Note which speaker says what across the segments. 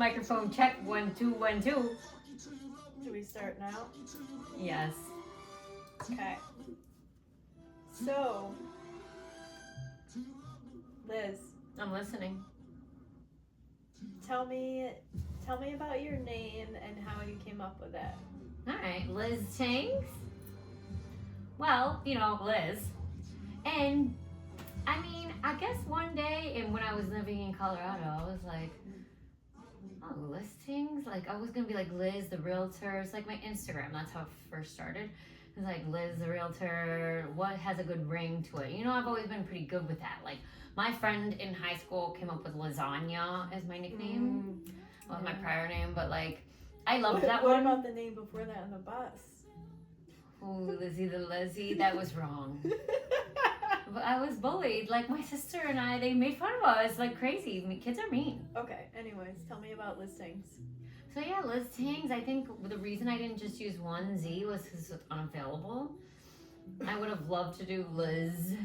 Speaker 1: Microphone check, 1 2 1 2.
Speaker 2: Do we start now?
Speaker 1: Yes.
Speaker 2: Okay. So, Liz,
Speaker 1: I'm listening.
Speaker 2: tell me about your name and how you came up with it.
Speaker 1: All right, Lizzztings. Well, you know, Liz. And I mean, I guess one day, and when I was living in Colorado, I was like, oh, Lizzztings? Like, I was gonna be like Liz the realtor. It's like my Instagram. That's how it first started. It's like Liz the realtor. What has a good ring to it? You know, I've always been pretty good with that. Like, my friend in high school came up with lasagna as my nickname. That was my prior name, but like, I loved that
Speaker 2: What
Speaker 1: one.
Speaker 2: about the name before that on the bus?
Speaker 1: Ooh, Lizzie the Lizzie. That was wrong. But I was bullied. Like, my sister and I, they made fun of us like crazy. Kids are mean.
Speaker 2: Okay, anyways, tell me about Lizzztings.
Speaker 1: So yeah, Lizzztings. I think the reason I didn't just use one Z was because it's unavailable. I would have loved to do Lizzztings,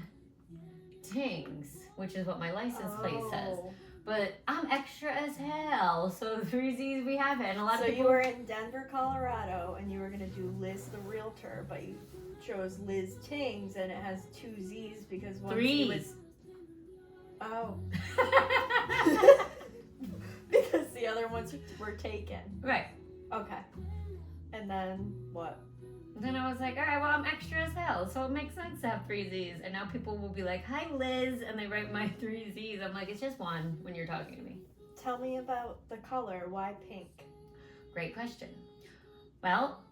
Speaker 1: which is what my license plate says. But I'm extra as hell, so 3 Z's we have it. And a lot of people...
Speaker 2: you were in Denver, Colorado, and you were gonna do Liz the realtor, but you chose Lizzztings, and it has 2 Z's because one Z was... Oh. Because the other ones were taken.
Speaker 1: Right.
Speaker 2: Okay. And then what?
Speaker 1: Then I was like, all right, well, I'm extra as hell, so it makes sense to have 3 Z's. And now people will be like, hi, Liz, and they write my 3 Z's. I'm like, it's just one when you're talking to me.
Speaker 2: Tell me about the color. Why pink?
Speaker 1: Great question. Well,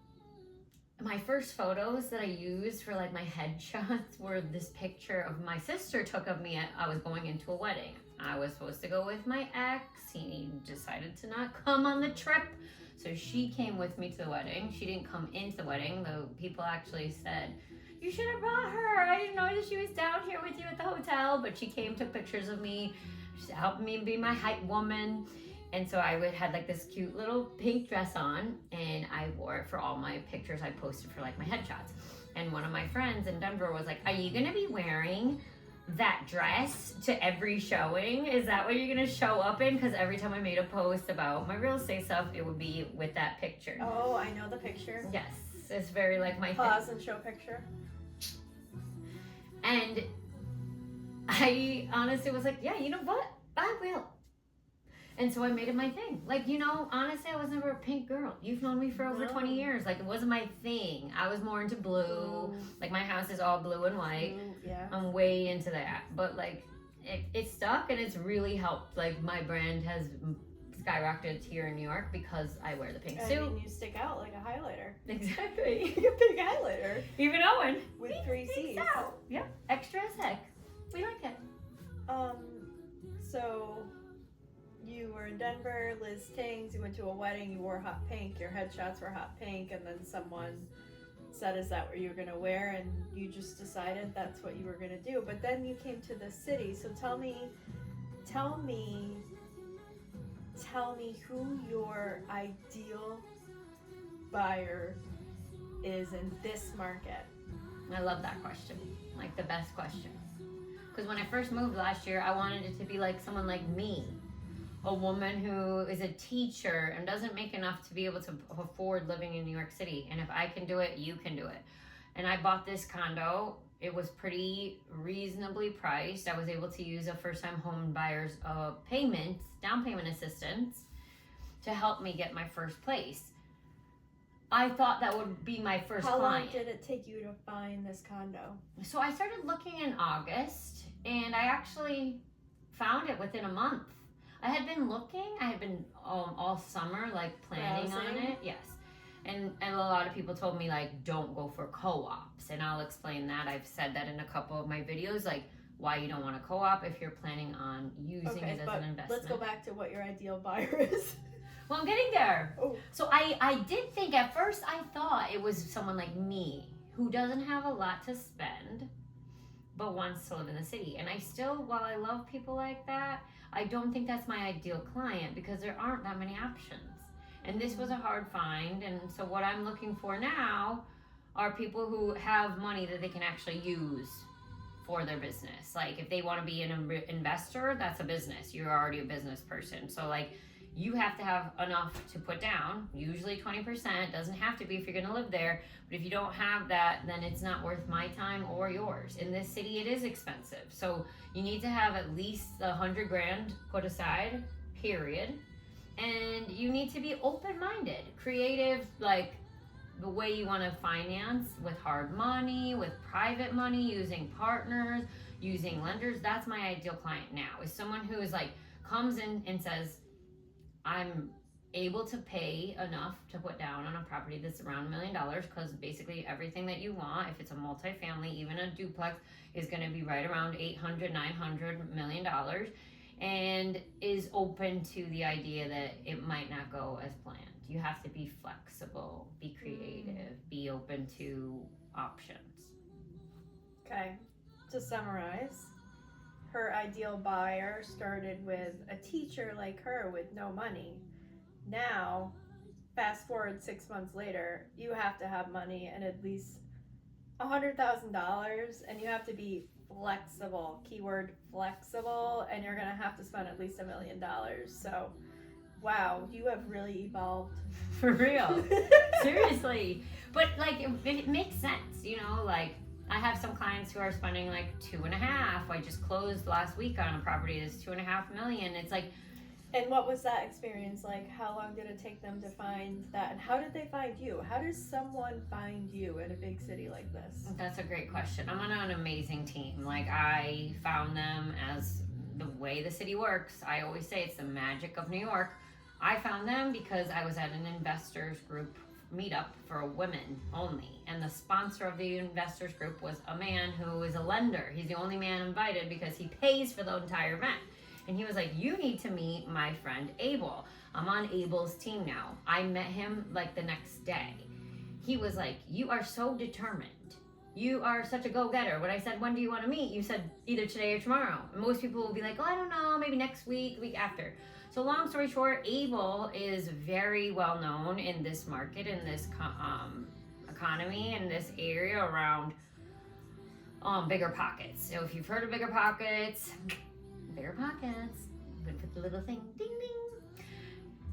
Speaker 1: my first photos that I used for like my headshots were this picture of my sister took of me. I was going into a wedding. I was supposed to go with my ex. He decided to not come on the trip. So she came with me to the wedding. She didn't come into the wedding, though people actually said, you should have brought her. I didn't know that she was down here with you at the hotel. But she came, took pictures of me. She helped me be my hype woman. And so I had like this cute little pink dress on, and I wore it for all my pictures I posted for like my headshots. And one of my friends in Denver was like, are you gonna be wearing that dress to every showing? Is that what you're gonna show up in? Because every time I made a post about my real estate stuff, it would be with that picture.
Speaker 2: Oh, I know the picture.
Speaker 1: Yes, it's very like my
Speaker 2: Pause and show picture.
Speaker 1: And I honestly was like, yeah, you know what? I will. And so I made it my thing. Like, you know, honestly, I was never a pink girl. You've known me for over 20 years. Like, it wasn't my thing. I was more into blue. Like, my house is all blue and white.
Speaker 2: Yeah.
Speaker 1: I'm way into that. But, like, it stuck, and it's really helped. Like, my brand has skyrocketed here in New York because I wear the pink suit.
Speaker 2: I mean, you stick out like a highlighter.
Speaker 1: Exactly.
Speaker 2: Like a pink highlighter.
Speaker 1: Even Owen.
Speaker 2: With 3 C's.
Speaker 1: Yeah, extra as heck. We like it.
Speaker 2: So... you were in Denver, Lizzztings, you went to a wedding, you wore hot pink, your headshots were hot pink, and then someone said, is that what you were going to wear? And you just decided that's what you were going to do. But then you came to the city, so tell me who your ideal buyer is in this market.
Speaker 1: I love that question. Like, the best question. Because when I first moved last year, I wanted it to be like someone like me. A woman who is a teacher and doesn't make enough to be able to afford living in New York City. And if I can do it, you can do it. And I bought this condo. It was pretty reasonably priced. I was able to use a first-time home buyer's down payment assistance to help me get my first place. I thought that would be my first client.
Speaker 2: How long did it take you to find this condo?
Speaker 1: So I started looking in August, and I actually found it within a month. I had been looking. I had been all summer, like, planning on it. Yes. And a lot of people told me, like, don't go for co-ops. And I'll explain that. I've said that in a couple of my videos, like, why you don't want a co-op if you're planning on using it as an investment.
Speaker 2: Let's go back to what your ideal buyer is.
Speaker 1: Well, I'm getting there.
Speaker 2: Oh.
Speaker 1: So I did think at first, I thought it was someone like me who doesn't have a lot to spend, but wants to live in the city. And I still, while I love people like that, I don't think that's my ideal client because there aren't that many options. And this was a hard find. And so what I'm looking for now are people who have money that they can actually use for their business. Like, if they want to be an investor, that's a business. You're already a business person. So, like, you have to have enough to put down, usually 20%. Doesn't have to be if you're going to live there. But if you don't have that, then it's not worth my time or yours. In this city, it is expensive. So you need to have at least $100,000 put aside, period. And you need to be open-minded, creative, like the way you want to finance, with hard money, with private money, using partners, using lenders. That's my ideal client now, is someone who is like, comes in and says, I'm able to pay enough to put down on a property that's around $1 million, because basically everything that you want, if it's a multifamily, even a duplex, is going to be right around $800, $900 million, and is open to the idea that it might not go as planned. You have to be flexible, be creative, be open to options.
Speaker 2: Okay, to summarize, her ideal buyer started with a teacher like her with no money. Now, fast forward 6 months later, you have to have money and at least $100,000, and you have to be flexible, keyword flexible, and you're gonna have to spend at least $1 million. So, wow, you have really evolved.
Speaker 1: For real. Seriously. But like, it makes sense, you know, like I have some clients who are spending like 2.5. I just closed last week on a property that's $2.5 million. It's like,
Speaker 2: and what was that experience like? How long did it take them to find that? And how did they find you? How does someone find you in a big city like this?
Speaker 1: That's a great question. I'm on an amazing team. Like, I found them as the way the city works. I always say it's the magic of New York. I found them because I was at an investors group meetup for women only. And the sponsor of the investors group was a man who is a lender. He's the only man invited because he pays for the entire event. And he was like, you need to meet my friend Abel. I'm on Abel's team now. I met him like the next day. He was like, you are so determined. You are such a go-getter. When I said, when do you want to meet? You said either today or tomorrow. And most people will be like, oh, I don't know, maybe next week, week after. So long story short, Abel is very well known in this market, in this economy, in this area around Bigger Pockets. So if you've heard of Bigger Pockets, Bigger Pockets, I'm gonna put the little thing, ding ding.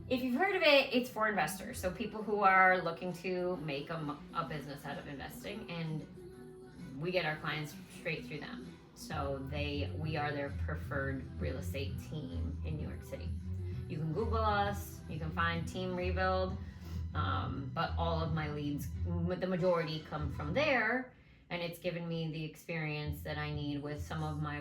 Speaker 1: If you've heard of it, it's for investors. So people who are looking to make a business out of investing, and we get our clients straight through them. So we are their preferred real estate team in New York City. You can Google us, you can find Team Rebuild, but all of my leads, the majority, come from there. And it's given me the experience that I need with some of my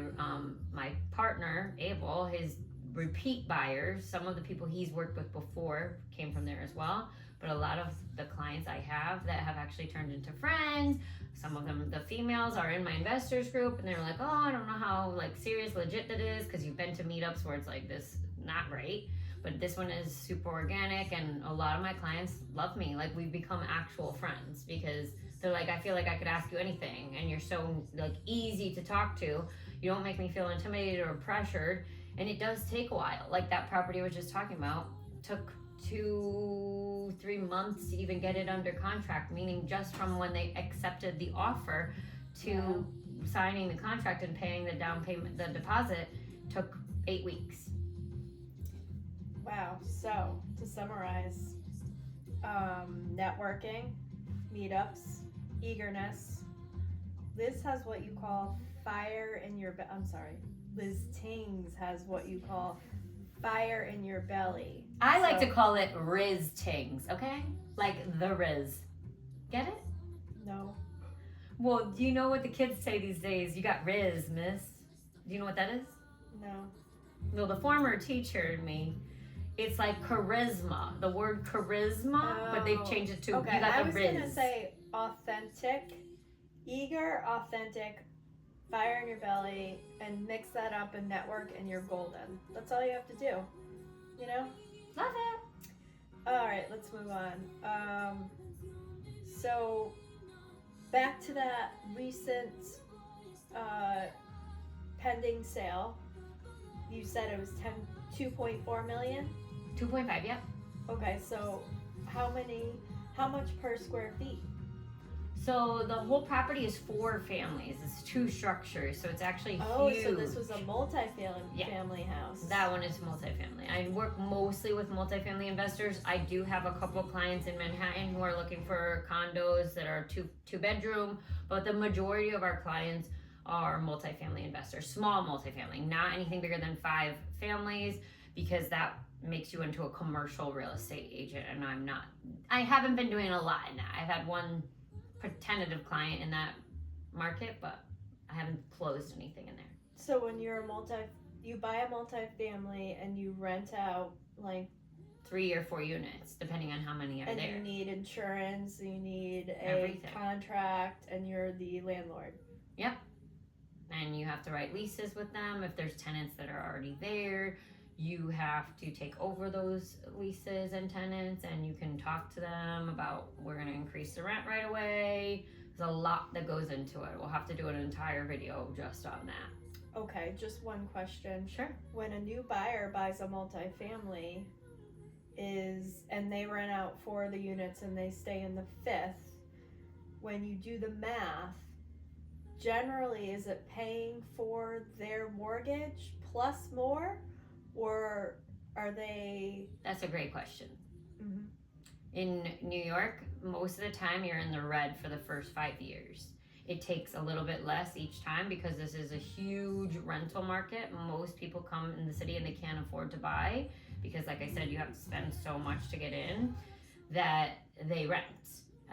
Speaker 1: my partner, Abel, his repeat buyers. Some of the people he's worked with before came from there as well. But a lot of the clients I have that have actually turned into friends, some of them, the females, are in my investors group, and they're like, oh, I don't know how like serious, legit that is, because you've been to meetups where it's like this, not right. But this one is super organic, and a lot of my clients love me. Like, we've become actual friends because they're like, I feel like I could ask you anything, and you're so like easy to talk to. You don't make me feel intimidated or pressured, and it does take a while. Like that property I was just talking about took 2-3 months to even get it under contract, meaning just from when they accepted the offer to signing the contract and paying the down payment, the deposit, took 8 weeks.
Speaker 2: Wow. So to summarize, networking, meetups, eagerness. Liz has what you call fire in your Lizzztings has what you call fire in your belly.
Speaker 1: I like to call it Lizzztings, okay? Like the Riz. Get it?
Speaker 2: No.
Speaker 1: Well, do you know what the kids say these days? You got Riz, miss. Do you know what that is?
Speaker 2: No.
Speaker 1: Well, the former teacher in me, it's like charisma. The word charisma, but they've changed it to,
Speaker 2: okay.
Speaker 1: You got the
Speaker 2: I was
Speaker 1: Riz.
Speaker 2: going to say authentic, eager, authentic, fire in your belly, and mix that up and network, and you're golden. That's all you have to do. You know?
Speaker 1: Love it.
Speaker 2: All right, let's move on. So back to that recent pending sale. You said it was 2.4 million?
Speaker 1: 2.5, yep.
Speaker 2: Okay, so how much per square feet?
Speaker 1: So the whole property is 4 families. It's 2 structures, so it's actually huge.
Speaker 2: So this was a multi-family house.
Speaker 1: That one is multifamily. I work mostly with multifamily investors. I do have a couple clients in Manhattan who are looking for condos that are two bedroom, but the majority of our clients are multifamily investors, small multifamily, not anything bigger than 5 families, because that makes you into a commercial real estate agent, and I haven't been doing a lot in that. I've had one tentative client in that market, but I haven't closed anything in there.
Speaker 2: So when you're you buy a multifamily and you rent out like
Speaker 1: 3 or 4 units, depending on how many are
Speaker 2: and
Speaker 1: there.
Speaker 2: You need insurance, you need
Speaker 1: Everything.
Speaker 2: A contract, and you're the landlord.
Speaker 1: Yep. And you have to write leases with them. If there's tenants that are already there, you have to take over those leases and tenants, and you can talk to them about, we're going to increase the rent right away. There's a lot that goes into it. We'll have to do an entire video just on that.
Speaker 2: Okay, just one question.
Speaker 1: Sure.
Speaker 2: When a new buyer buys a multifamily and they rent out 4 of the units and they stay in the 5th, when you do the math, generally is it paying for their mortgage plus more, or are they?
Speaker 1: That's a great question.
Speaker 2: Mm-hmm.
Speaker 1: In New York, most of the time you're in the red for the first 5 years. It takes a little bit less each time because this is a huge rental market. Most people come in the city and they can't afford to buy because, like I said, you have to spend so much to get in that they rent.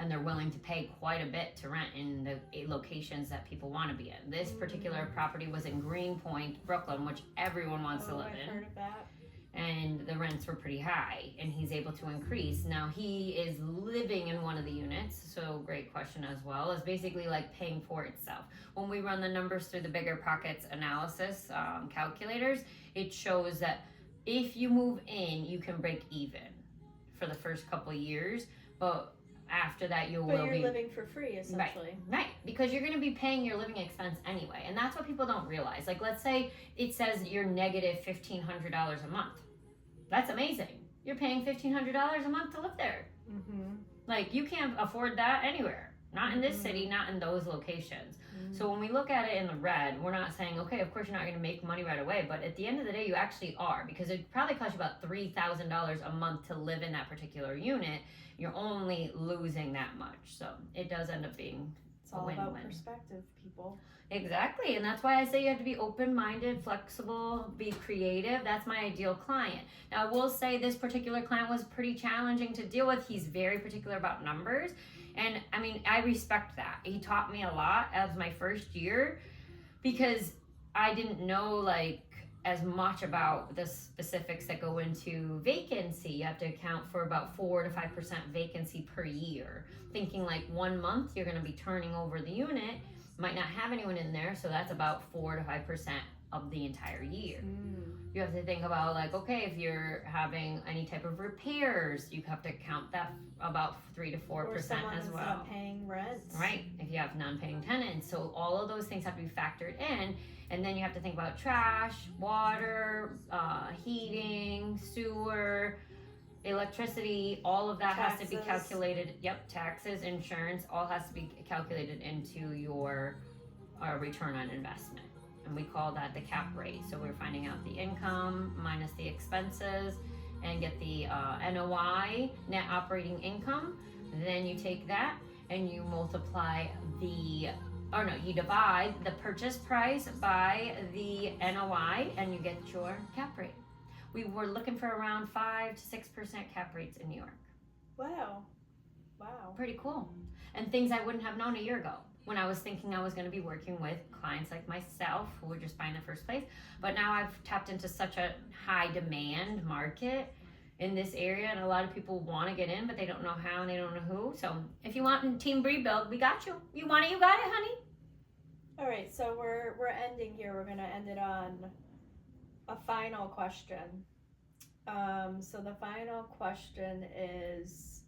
Speaker 1: And they're willing to pay quite a bit to rent in the locations that people want to be in. This particular property was in Greenpoint, Brooklyn, which everyone wants to live in.
Speaker 2: I've heard of that.
Speaker 1: And the rents were pretty high, and he's able to increase. Now he is living in one of the units, so great question as well. It's basically like paying for itself. When we run the numbers through the Bigger Pockets analysis calculators, it shows that if you move in, you can break even for the first couple of years, but after that you're
Speaker 2: living for free essentially.
Speaker 1: Right, because you're going to be paying your living expense anyway, and that's what people don't realize. Like, let's say it says you're negative $1,500 a month. That's amazing. You're paying $1,500 a month to live there.
Speaker 2: Mm-hmm.
Speaker 1: Like, you can't afford that anywhere, not in this city, not in those locations. So when we look at it in the red, we're not saying, okay, of course you're not going to make money right away, but at the end of the day you actually are, because it probably costs you about $3,000 a month to live in that particular unit. You're only losing that much. So it does end up being
Speaker 2: it's all
Speaker 1: win-win.
Speaker 2: about perspective, people.
Speaker 1: Exactly, and that's why I say you have to be open-minded, flexible, be creative. That's my ideal client. Now I will say this particular client was pretty challenging to deal with. He's very particular about numbers, and I mean, I respect that. He taught me a lot as my first year because I didn't know like as much about the specifics that go into vacancy. You have to account for about 4 to 5% vacancy per year. Thinking like 1 month you're going to be turning over the unit, might not have anyone in there, so that's about 4 to 5% of the entire year. You have to think about like, okay, if you're having any type of repairs, you have to count that about 3 to 4% as well.
Speaker 2: Not paying rent.
Speaker 1: Right, if you have non-paying tenants. So all of those things have to be factored in. And then you have to think about trash, water, heating, sewer, electricity, all of that has to be calculated. Yep, taxes, insurance, all has to be calculated into your return on investment. And we call that the cap rate. So we're finding out the income minus the expenses and get the NOI, net operating income. Then you take that and you multiply you divide the purchase price by the NOI and you get your cap rate. We were looking for around 5 to 6% cap rates in New York.
Speaker 2: Wow.
Speaker 1: Pretty cool. And things I wouldn't have known a year ago when I was thinking I was going to be working with clients like myself who were just buying in the first place. But now I've tapped into such a high demand market in this area, and a lot of people want to get in, but they don't know how and they don't know who. So if you want a team rebuild, we got you. You want it, you got it, honey.
Speaker 2: All right, so we're ending here. We're gonna end it on a final question. So the final question is,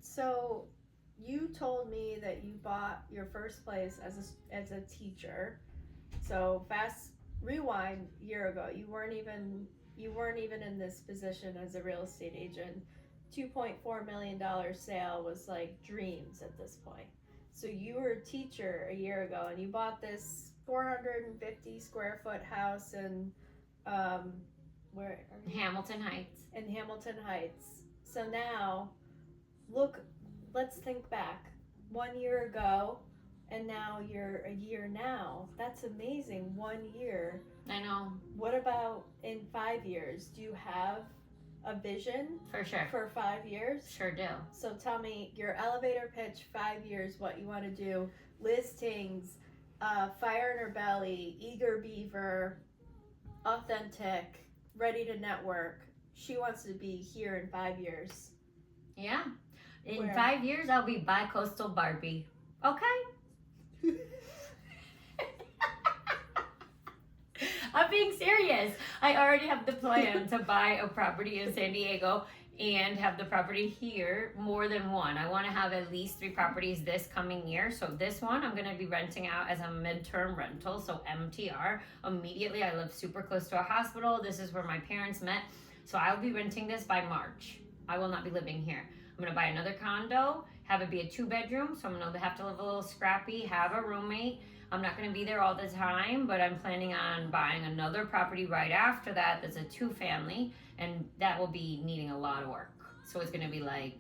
Speaker 2: so you told me that you bought your first place as a teacher. So rewind a year ago, you weren't even you weren't even in this position as a real estate agent. $2.4 million sale was like dreams at this point. So you were a teacher a year ago, and you bought this 450 square foot house in where are you?
Speaker 1: Hamilton Heights.
Speaker 2: In Hamilton Heights. So now, look, let's think back 1 year ago, and now you're a year now. That's amazing. 1 year.
Speaker 1: I know.
Speaker 2: What about in 5 years? Do you have a vision
Speaker 1: For sure.
Speaker 2: for 5 years?
Speaker 1: Sure do.
Speaker 2: So tell me your elevator pitch, 5 years, what you want to do. Lizzztings, Fire in Her Belly, Eager Beaver, Authentic, Ready to Network. She wants to be here in 5 years.
Speaker 1: Yeah. In
Speaker 2: Where?
Speaker 1: 5 years, I'll be bi-coastal Barbie. Okay? I'm being serious. I already have the plan to buy a property in San Diego and have the property here, more than one. I want to have at least 3 properties this coming year. So this one I'm going to be renting out as a midterm rental, so MTR. Immediately, I live super close to a hospital. This is where my parents met. So I'll be renting this by March. I will not be living here. I'm going to buy another condo, have it be a 2-bedroom, so I'm going to have to live a little scrappy, have a roommate. I'm not going to be there all the time, but I'm planning on buying another property right after that that's a 2-family, and that will be needing a lot of work. So it's going to be like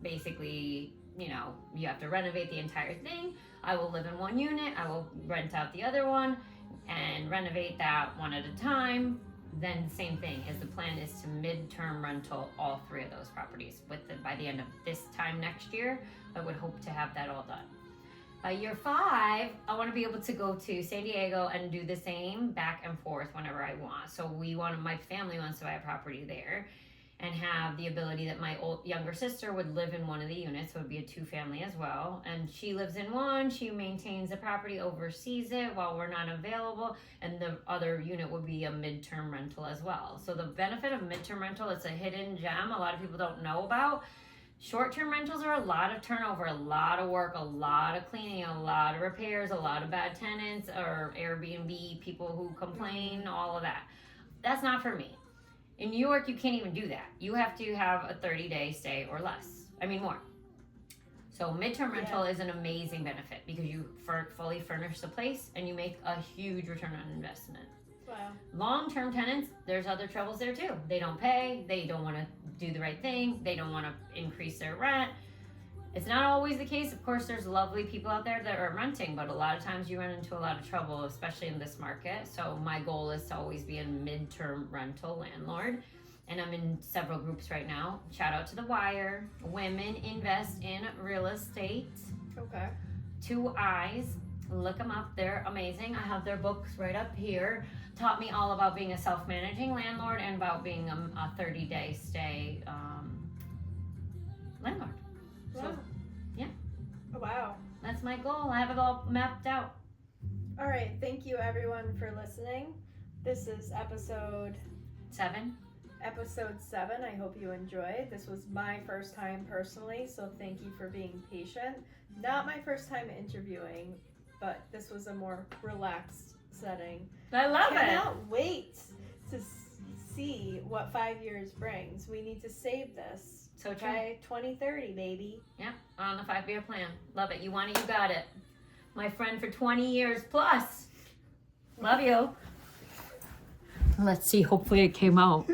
Speaker 1: basically, you know, you have to renovate the entire thing. I will live in one unit. I will rent out the other one and renovate that one at a time. Then same thing, is the plan is to midterm rental all 3 of those properties by the end of this time next year. I would hope to have that all done. By year 5, I want to be able to go to San Diego and do the same back and forth whenever I want. So my family wants to buy a property there and have the ability that my younger sister would live in one of the units. So it would be a 2-family as well. And she lives in one, she maintains the property, oversees it while we're not available. And the other unit would be a midterm rental as well. So the benefit of midterm rental, it's a hidden gem a lot of people don't know about. Short-term rentals are a lot of turnover, a lot of work, a lot of cleaning, a lot of repairs, a lot of bad tenants or Airbnb people who complain, all of that. That's not for me. In New York, you can't even do that. You have to have a 30-day stay or less. I mean, more. So midterm rental is an amazing benefit because you fully furnish the place and you make a huge return on investment.
Speaker 2: Wow.
Speaker 1: Long-term tenants, there's other troubles there too. They don't pay. They don't want to do the right thing. They don't want to increase their rent. It's not always the case. Of course, there's lovely people out there that are renting, but a lot of times you run into a lot of trouble, especially in this market. So my goal is to always be a midterm rental landlord. And I'm in several groups right now. Shout out to The Wire. Women Invest in Real Estate.
Speaker 2: Okay.
Speaker 1: 2 Eyes. Look them up. They're amazing. I have their books right up here. Taught me all about being a self-managing landlord and about being a 30-day stay landlord.
Speaker 2: Wow.
Speaker 1: So, yeah.
Speaker 2: Oh, wow.
Speaker 1: That's my goal. I have it all mapped out.
Speaker 2: All right. Thank you, everyone, for listening. This is episode
Speaker 1: 7.
Speaker 2: Episode 7. I hope you enjoyed. This was my first time personally, so thank you for being patient. Not my first time interviewing, but this was a more relaxed setting.
Speaker 1: I love
Speaker 2: Cannot wait to see what 5 years brings. We need to save this.
Speaker 1: So true.
Speaker 2: By 2030, baby.
Speaker 1: Yeah, on the 5-year plan. Love it. You want it, you got it. My friend for 20 years plus. Love you. Let's see. Hopefully it came out.